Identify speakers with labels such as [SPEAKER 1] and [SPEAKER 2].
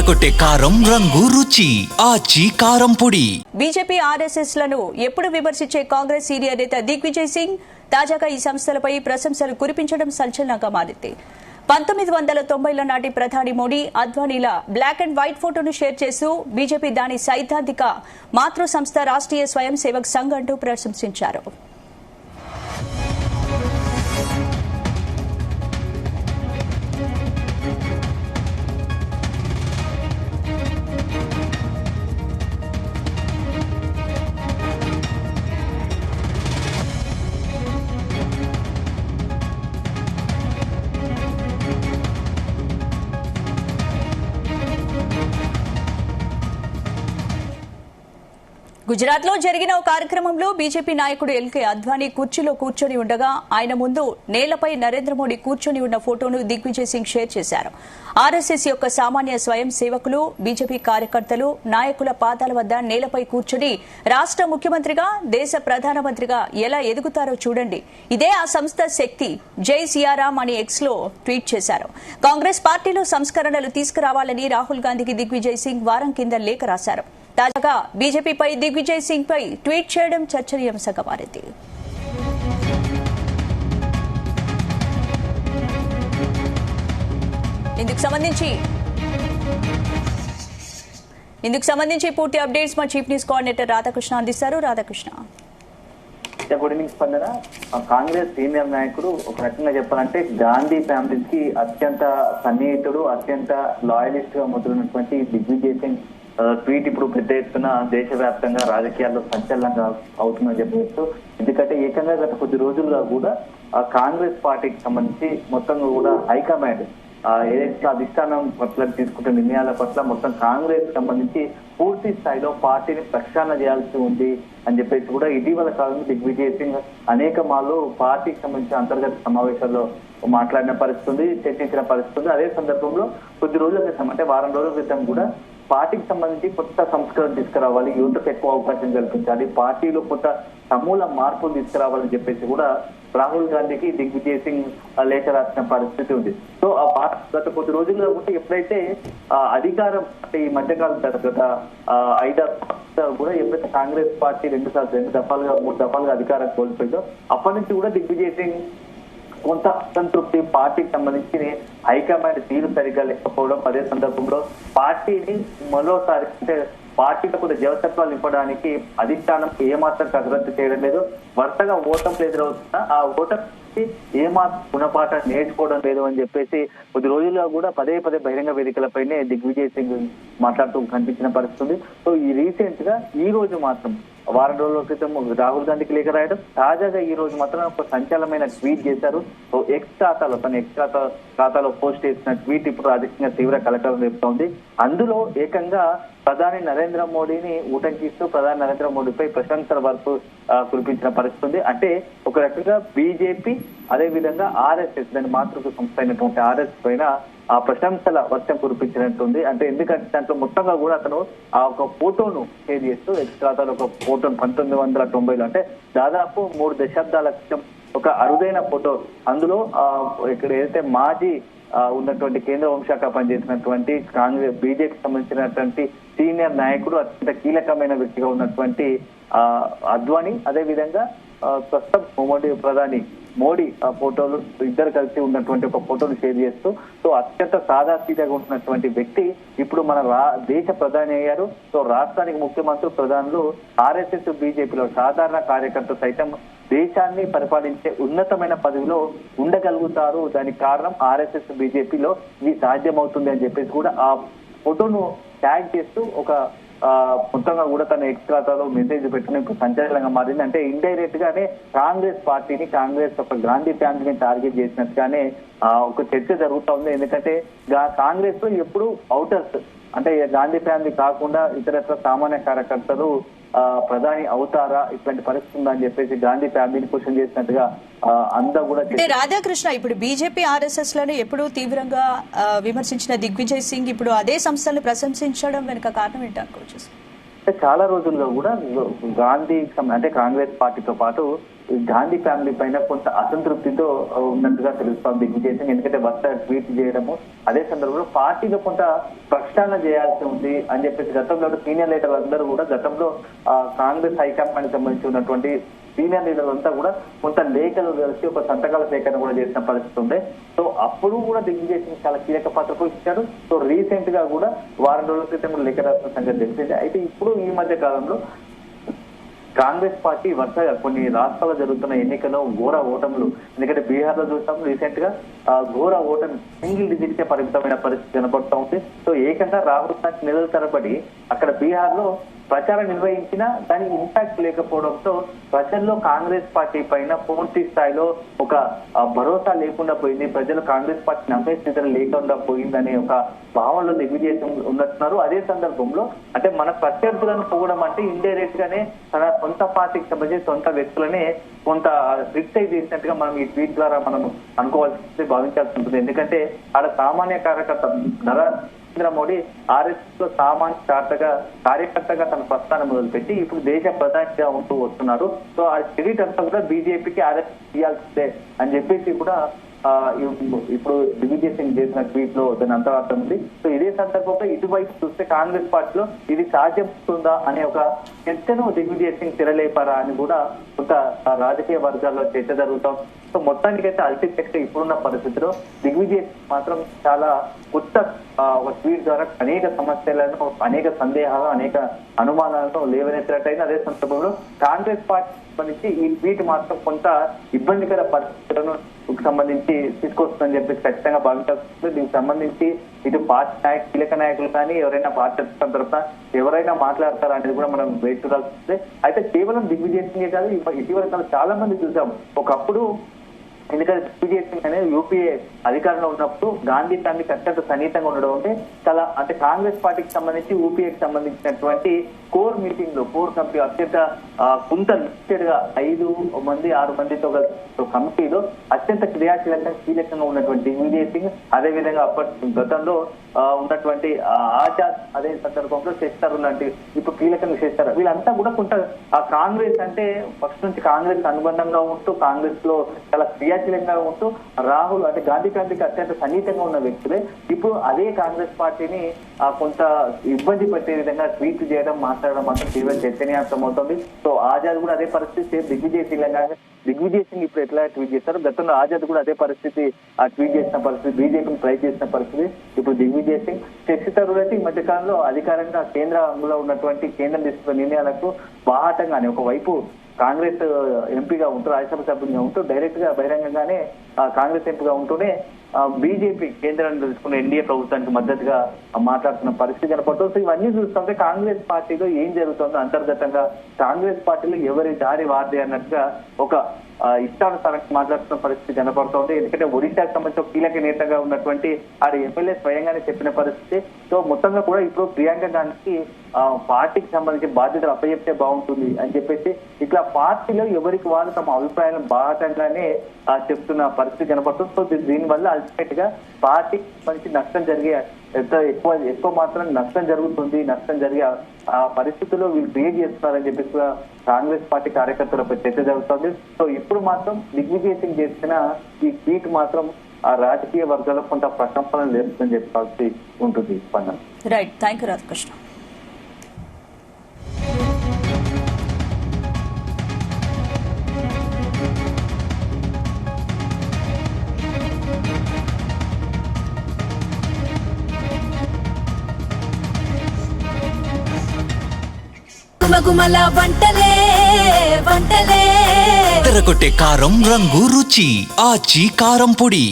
[SPEAKER 1] అదరగొట్టే కారం రంగు రుచి ఆచి కారం పొడి.
[SPEAKER 2] బీజేపీ ఆర్ఎస్ఎస్ లను ఎప్పుడు విమర్శించే కాంగ్రెస్ సీనియర్ నేత దిగ్విజయ్ సింగ్ తాజాగా ఈ సంస్థలపై ప్రశంసలు కురిపించడం సంచలనంగా మారింది. 1990ల నాటి ప్రధాని మోడీ, అద్వానీల బ్లాక్ అండ్ వైట్ ఫోటోను షేర్ చేస్తూ బీజేపీ దాని సైద్ధాంతిక మాతృ సంస్థ రాష్ట్రీయ స్వయం సేవక్ సంఘ్ అంటూ ప్రశంసించారు. గుజరాత్ లో జరిగిన ఒక కార్యక్రమంలో బీజేపీ నాయకుడు ఎల్కే అద్వానీ కుర్చీలో కూర్చొని ఉండగా ఆయన ముందు నేలపై నరేంద్ర మోడీ కూర్చొని ఉన్న ఫోటోను దిగ్విజయ్ సింగ్ షేర్ చేశారు. ఆర్ఎస్ఎస్ యొక్క సామాన్య స్వయం సేవకులు, బీజేపీ కార్యకర్తలు, నాయకుల పాదాల వద్ద నేలపై కూర్చొని రాష్ట్ర ముఖ్యమంత్రిగా, దేశ ప్రధానమంత్రిగా ఎలా ఎదుగుతారో చూడండి, ఇదే ఆ సంస్థ శక్తి, జై సియారాం అని ఎక్స్ లో ట్వీట్ చేశారు. కాంగ్రెస్ పార్టీలో సంస్కరణలు తీసుకురావాలని రాహుల్ గాంధీకి దిగ్విజయ్ సింగ్ వారం కింద లేఖ రాశారు. తాజాగా బీజేపీపై దిగ్విజయ్ సింగ్ పై ట్వీట్ చేయడం చర్చనీయాంశంగా మారింది. ఇందుకు సంబంధించి పూర్తి అప్డేట్స్ మా చీఫ్ న్యూస్ కోఆర్డినేటర్ రాధాకృష్ణ అందిస్తారు. రాధాకృష్ణ,
[SPEAKER 3] గుడ్ ఈవినింగ్ స్పందన. కాంగ్రెస్ సీనియర్ నాయకుడు ఒక రకంగా చెప్పాలంటే గాంధీ ఫ్యామిలీకి అత్యంత సన్నిహితుడు, అత్యంత లాయలిస్ట్ గా మొదలున్నటువంటి దిగ్విజయ్ సింగ్ ట్వీట్ ఇప్పుడు పెద్ద ఎత్తున దేశవ్యాప్తంగా రాజకీయాల్లో సంచలనంగా అవుతుందని చెప్పవచ్చు. ఎందుకంటే ఏకంగా గత కొద్ది రోజులుగా కూడా కాంగ్రెస్ పార్టీకి సంబంధించి మొత్తంగా కూడా హైకమాండ్ ఏదైతే అధిష్టానం పట్ల తీసుకుంటున్న నిర్ణయాల పట్ల మొత్తం కాంగ్రెస్ సంబంధించి పూర్తి స్థాయిలో పార్టీని ప్రక్షాళన చేయాల్సి ఉంది అని చెప్పేసి కూడా ఇటీవల కాలంలో దిగ్విజయ్ సింగ్ అనేక మార్లు పార్టీకి సంబంధించిన అంతర్గత సమావేశాల్లో మాట్లాడిన పరిస్థితి, చర్చించిన పరిస్థితి. అదే సందర్భంలో కొద్ది రోజుల క్రితం అంటే వారం రోజుల క్రితం కూడా పార్టీకి సంబంధించి కొత్త సంస్కరణ తీసుకురావాలి, యువతకు ఎక్కువ అవకాశం కల్పించాలి, పార్టీలో కొత్త సమూల మార్పులు తీసుకురావాలని చెప్పేసి కూడా రాహుల్ గాంధీకి దిగ్విజయ్ సింగ్ లేఖ రాసిన పరిస్థితి ఉంది. సో ఆ గత కొద్ది రోజుల్లో కూడా ఎప్పుడైతే అధికారం అంటే ఈ మధ్యకాలం గత 5 కూడా ఎప్పుడైతే కాంగ్రెస్ పార్టీ 2 దఫాలుగా 3 దఫాలుగా అధికారం కోల్పోయిందో అప్పటి నుంచి కూడా దిగ్విజయ్ సింగ్ కొంత అసంతృప్తి, పార్టీకి సంబంధించి హైకమాండ్ తీరు సరిగ్గా లేకపోవడం, అదే సందర్భంలో పార్టీని మరోసారి అంటే పార్టీలో కొంత జవసత్వాలు ఇవ్వడానికి అధిష్టానం ఏమాత్రం కసరత్తు చేయడం లేదు. వరుసగా ఓటంలు ఎదురవుతున్నా ఆ ఓటమి ఏమాత్రం గుణపాఠం నేర్చుకోవడం లేదు అని చెప్పేసి కొద్ది రోజుల్లో కూడా పదే బహిరంగ వేదికలపైనే దిగ్విజయ్ సింగ్ మాట్లాడుతూ కనిపించిన పరిస్థితి. సో ఈ రీసెంట్ గా ఈ రోజు మాత్రం వారం రోజుల క్రితం రాహుల్ గాంధీకి లేఖ రాయడం, తాజాగా ఈ రోజు మాత్రం ఒక సంచలనమైన ట్వీట్ చేశారు. ఎక్స్ ఖాతాలో తన ఖాతాలో పోస్ట్ చేసిన ట్వీట్ ఇప్పుడు రాజకీయంగా తీవ్ర కలకలం రేపుతోంది. అందులో ఏకంగా ప్రధాని నరేంద్ర మోడీని ఊటంకిస్తూ ప్రధాని నరేంద్ర మోడీపై ప్రశంసల వరకు కురిపించిన పరిస్థితి. అంటే ఒక రకంగా బీజేపీ అదే విధంగా ఆర్ఎస్ఎస్ దాని మాతృక సంస్థ అయినటువంటి ఆర్ఎస్ పైన ఆ ప్రశంసల వర్షం కురిపించినట్టుంది. అంటే ఎందుకంటే దాంట్లో మొత్తంగా కూడా అతను ఆ ఒక ఫోటోను షేర్ చేస్తూ ఎక్స్ ఖాతాలో ఒక ఫోటోను 1990లో అంటే దాదాపు 3 దశాబ్దాల క్రితం ఒక అరుదైన ఫోటో. అందులో ఇక్కడ ఏదైతే మాజీ ఉన్నటువంటి కేంద్ర హోంశాఖ పనిచేసినటువంటి కాంగ్రెస్ బీజేపీకి సంబంధించినటువంటి సీనియర్ నాయకుడు, అత్యంత కీలకమైన వ్యక్తిగా ఉన్నటువంటి అద్వానీ, అదే విధంగా ప్రస్తుతం ప్రధాని మోడీ ఆ ఫోటోలు ఇద్దరు కలిసి ఉన్నటువంటి ఒక ఫోటోను షేర్ చేస్తూ సో అత్యంత సాదాసీదాగా ఉంటున్నటువంటి వ్యక్తి ఇప్పుడు మన దేశ ప్రధాని అయ్యారు. సో రాష్ట్రానికి ముఖ్యమంత్రి, ప్రధానులు ఆర్ఎస్ఎస్ బీజేపీలో సాధారణ కార్యకర్త సైతం దేశాన్ని పరిపాలించే ఉన్నతమైన పదవిలో ఉండగలుగుతారు. దానికి కారణం ఆర్ఎస్ఎస్ బీజేపీలో ఇది సాధ్యమవుతుంది అని చెప్పేసి కూడా ఆ ఫోటోను ట్యాగ్ చేస్తూ ఒక మొత్తంగా కూడా తన ఎక్స్ ఖాతాలో మెసేజ్ పెట్టిన ఇప్పుడు సంచలనంగా మారింది. అంటే ఇండైరెక్ట్ గానే కాంగ్రెస్ పార్టీని, కాంగ్రెస్ ఒక గాంధీ ఫ్యామిలీని టార్గెట్ చేసినట్టుగానే ఒక చర్చ జరుగుతా ఉంది. ఎందుకంటే కాంగ్రెస్ లో ఎప్పుడు అవుటర్స్ అంటే గాంధీ ఫ్యామిలీ కాకుండా ఇతరత్ర సామాన్య కార్యకర్తలు ప్రధాని అవుతారా, ఇట్లాంటి పరిస్థితి ఉందని చెప్పేసి గాంధీ ఫ్యామిలీని క్వశ్చన్ చేసినట్టుగా అందరూ కూడా.
[SPEAKER 2] రాధాకృష్ణ, ఇప్పుడు బీజేపీ ఆర్ఎస్ఎస్ లను ఎప్పుడు తీవ్రంగా విమర్శించిన దిగ్విజయ్ సింగ్ ఇప్పుడు అదే సంస్థలను ప్రశంసించడం వెనుక కారణం ఏంటనుకోవచ్చు?
[SPEAKER 3] చాలా రోజులుగా కూడా గాంధీ అంటే కాంగ్రెస్ పార్టీతో పాటు గాంధీ ఫ్యామిలీ పైన కొంత అసంతృప్తితో ఉన్నట్టుగా తెలుస్తాం దిగ్విజయ్ సింగ్. ఎందుకంటే వరుస ట్వీట్ చేయడము, అదే సందర్భంలో పార్టీలో కొంత ప్రక్షాళన చేయాల్సి ఉంది అని చెప్పేసి గతంలో సీనియర్ లీడర్లు అందరూ కూడా గతంలో కాంగ్రెస్ హైకమాండ్ సంబంధించి ఉన్నటువంటి సీనియర్ లీడర్లు అంతా కూడా కొంత లేఖలు కలిసి ఒక సంతకాల సేకరణ కూడా చేసిన పరిస్థితి ఉంది. సో అప్పుడు కూడా దిగ్విజయ్ సింగ్ చాలా కీలక పాత్ర పోషించారు. సో రీసెంట్ గా కూడా వారం రోజుల క్రితం కూడా లేఖ రాసిన సంగతి తెలిసింది. అయితే ఇప్పుడు ఈ మధ్య కాలంలో కాంగ్రెస్ పార్టీ వరుసగా కొన్ని రాష్ట్రాల్లో జరుగుతున్న ఎన్నికల్లో ఘోర ఓటములు, ఎందుకంటే బీహార్ లో చూస్తాం రీసెంట్ గా ఘోర ఓటమి సింగిల్ డిజిట్ కే పరిమితమైన పరిస్థితి కనబడుతూ ఉంది. సో ఏకంగా రాహుల్ గాంధీ నెలల తరబడి అక్కడ బీహార్ లో ప్రచారం నిర్వహించినా దాని ఇంపాక్ట్ లేకపోవడంతో ప్రజల్లో కాంగ్రెస్ పార్టీ పైన పూర్తి స్థాయిలో ఒక భరోసా లేకుండా పోయింది. ప్రజలు కాంగ్రెస్ పార్టీ నమ్మే స్థితిలో లేకుండా పోయిందనే ఒక భావనలో దిగ్విజయ్ ఉన్నట్టున్నారు. అదే సందర్భంలో అంటే మన ప్రత్యర్థులను పోవడం అంటే ఇండైరెక్ట్ గానే తన సొంత పార్టీకి సంబంధించి సొంత వ్యక్తులనే కొంత క్రిటిసైజ్ చేసినట్టుగా మనం ఈ ట్వీట్ ద్వారా మనం అనుకోవాల్సి భావించాల్సి ఉంటుంది. ఎందుకంటే ఆడ సామాన్య కార్యకర్త నరేంద్ర మోడీ ఆర్ఎస్ఎస్ లో సామాన్య కార్యకర్తగా తన ప్రస్థానం మొదలుపెట్టి ఇప్పుడు దేశ ప్రధానిగా ఉంటూ వస్తున్నారు. సో ఆ క్రెడిట్ అంతా కూడా బీజేపీకి ఆర్ఎస్ఎస్ ఇవ్వాల్సిందే అని చెప్పేసి కూడా ఇప్పుడు దిగ్విజయ్ సింగ్ చేసిన ట్వీట్ లో దాని అంతరార్థం ఉంది. సో ఇదే సందర్భంలో ఇటువైపు చూస్తే కాంగ్రెస్ పార్టీలో ఇది సాధ్యమవుతుందా అనే ఒక చర్చను దిగ్విజయ్ సింగ్ తెరలేపారా అని కూడా కొంత రాజకీయ వర్గాల్లో చర్చ జరుగుతాం. సో మొత్తానికైతే అల్టిమేట్ ఇప్పుడున్న పరిస్థితిలో దిగ్విజయ్ మాత్రం చాలా కొత్త ఒక ట్వీట్ ద్వారా అనేక సమస్యలను, అనేక సందేహాలు, అనేక అనుమానాలను లేవనెత్తినట్టయినా అదే సందర్భంలో కాంగ్రెస్ పార్టీ సంబంధించి ఈ ట్వీట్ మాత్రం కొంత ఇబ్బందికర పరిస్థితులను సంబంధించి తీసుకొస్తుందని చెప్పేసి ఖచ్చితంగా భావించాల్సి. దీనికి సంబంధించి ఇటు పార్టీ కీలక నాయకులు కానీ ఎవరైనా పార్టీ తరఫున ఎవరైనా మాట్లాడతారా అనేది కూడా మనం వెయిట్ చూడాల్సి. అయితే కేవలం దిగ్విజయ్ సింగే కాదు, ఇటీవల చాలా మంది చూసాం. ఒకప్పుడు ఎందుకంటే దిగ్విజయ్ సింగ్ అనేది యూపీఏ అధికారంలో ఉన్నప్పుడు గాంధీ ఫ్యామిలీకి అత్యంత సన్నిహితంగా ఉండడం అంటే చాలా అంటే కాంగ్రెస్ పార్టీకి సంబంధించి యూపీఏకి సంబంధించినటువంటి కోర్ మీటింగ్ లో కోర్ కమిటీ అత్యంత కొంత లిమిటెడ్ గా 5-6 మందితో కమిటీలో అత్యంత కీలకంగా ఉన్నటువంటి దిగ్విజయ్ సింగ్, అదే విధంగా అప్పటి గతంలో ఉన్నటువంటి ఆజాద్, అదే సందర్భంలో శశిధర్ లాంటి ఇప్పుడు కీలకంగా చేస్తారు. వీళ్ళంతా కూడా కొంత ఆ కాంగ్రెస్ అంటే ఫస్ట్ నుంచి కాంగ్రెస్ అనుబంధంగా ఉంటూ కాంగ్రెస్ లో చాలా క్రియాశీలంగా ఉంటూ రాహుల్ అంటే గాంధీ ఫ్యామిలీకి అత్యంత సన్నిహితంగా ఉన్న వ్యక్తులే ఇప్పుడు అదే కాంగ్రెస్ పార్టీని కొంత ఇబ్బంది పెట్టే విధంగా ట్వీట్ చేయడం, మాట్లాడడం మాత్రం తీవ్ర చర్చనీయాంశం అవుతుంది. సో ఆజాద్ కూడా అదే పరిస్థితి, దిగ్విజయ్ సింగ్ ఇప్పుడు ఎట్లా ట్వీట్ చేస్తారు, గతంలో ఆజాద్ కూడా అదే పరిస్థితి ట్వీట్ చేసిన పరిస్థితి, బీజేపీని ట్రై చేసిన పరిస్థితి. ఇప్పుడు దిగ్విజయ్ సింగ్ శశిధర్ అయితే ఈ మధ్య కాలంలో అధికారంగా కేంద్రంలో ఉన్నటువంటి కేంద్రం తీసుకున్న నిర్ణయాలకు బాహాటంగానే ఒకవైపు కాంగ్రెస్ ఎంపీగా ఉంటూ రాజ్యసభ సభ్యునిగా ఉంటూ డైరెక్ట్ గా బహిరంగంగానే కాంగ్రెస్ ఎంపీగా ఉంటూనే బీజేపీ కేంద్రాన్ని తెలుసుకున్న ఎన్డీఏ ప్రభుత్వానికి మద్దతుగా మాట్లాడుతున్న పరిస్థితి కనపడుతుంది. సో ఇవన్నీ చూస్తుంటే కాంగ్రెస్ పార్టీలో ఏం జరుగుతుందో అంతర్గతంగా కాంగ్రెస్ పార్టీలో ఎవరి దారి వారిది అన్నట్టుగా ఒక ఇష్టానుసారంగా మాట్లాడుతున్న పరిస్థితి కనపడుతోంది. ఎందుకంటే ఒడిశాకు సంబంధించిన కీలక నేతగా ఉన్నటువంటి ఆడ ఎమ్మెల్యే స్వయంగానే చెప్పిన పరిస్థితి. సో మొత్తంగా కూడా ఇప్పుడు ప్రియాంక గాంధీకి పార్టీకి సంబంధించి బాధ్యతలు అప్పచెప్తే బాగుంటుంది అని చెప్పేసి ఇట్లా పార్టీలో ఎవరికి వాళ్ళు తమ అభిప్రాయాలను బాహటంగానే చెప్తున్న పరిస్థితి కనపడుతుంది. సో దీనివల్ల అల్టిమేట్ గా పార్టీకి సంబంధించి నష్టం జరిగే ఎక్కువ మాత్రం నష్టం జరుగుతుంది. నష్టం జరిగే ఆ పరిస్థితుల్లో వీళ్ళు క్రియేట్ చేస్తున్నారని చెప్పేసి కాంగ్రెస్ పార్టీ కార్యకర్తలపై చర్చ జరుగుతుంది. సో ఇప్పుడు మాత్రం దిగ్విజయ్ సింగ్ చేసిన ఈ ట్వీట్ మాత్రం ఆ రాజకీయ వర్గాలకు కొంత ప్రకంపనలు లేస్తుందని చెప్పాల్సి ఉంటుంది.
[SPEAKER 2] Right, thank you Radhakrishna.
[SPEAKER 4] గుమగుమల వంటలే
[SPEAKER 1] తెరకొట్టే కారం రంగు రుచి ఆచి కారం పొడి.